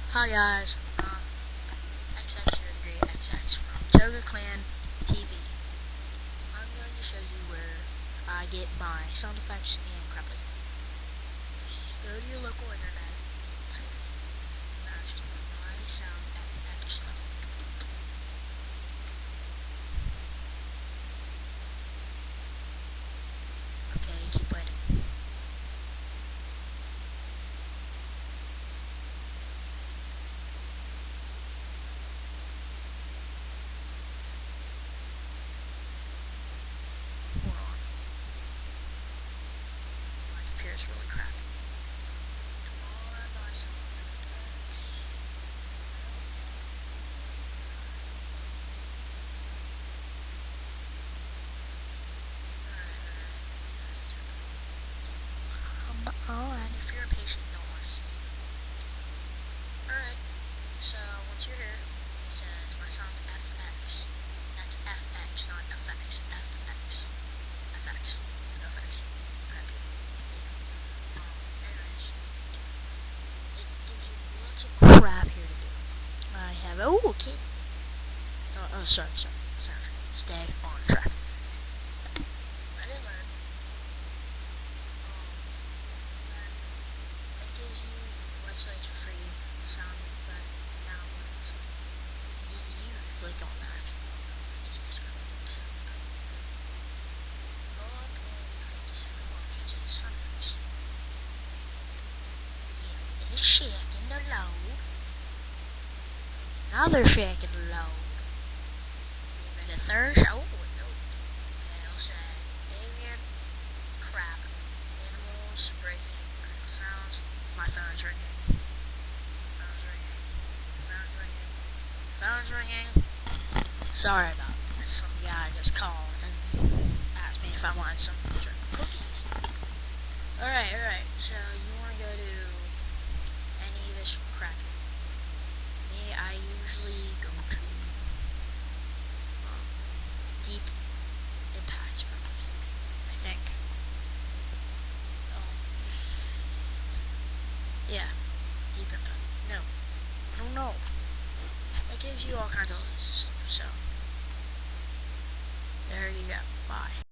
Hi guys, XX here degree XX from Toga Clan TV. I'm going to show you where I get my sound effects and crap like that. Go to your local internet and type in my sound FX stuff. Okay, keep waiting. Hold on. My computer's really crappy. Alright, if you're impatient, don't watch this video. Alright, so once you're here, it says my sound FX. That's FX, not FX. FX. FX. FX. Crappy. Anyways, it gives you lots of crap here to do. I have, okay. Sorry. Stay on track. I didn't learn. Then it gives you websites for free, sound effect downloads. You click on that. It's discovered. So go up and click the second one, which is sound effects. Yeah, it's shaking the load. Another shaking the load. Give it a third. Oh no. It'll say alien, crap, animals, breaking, sounds. My phone's ringing. Phone's ringing. Sorry about that. Some guy just called and asked me if I wanted some cookies. Alright. So you want to go to any of this crap. Me, I usually go to Deep Impact for music, I think. Yeah, Deep Impact. No, I don't know. It gives you all kinds of lists. So there you go. Bye.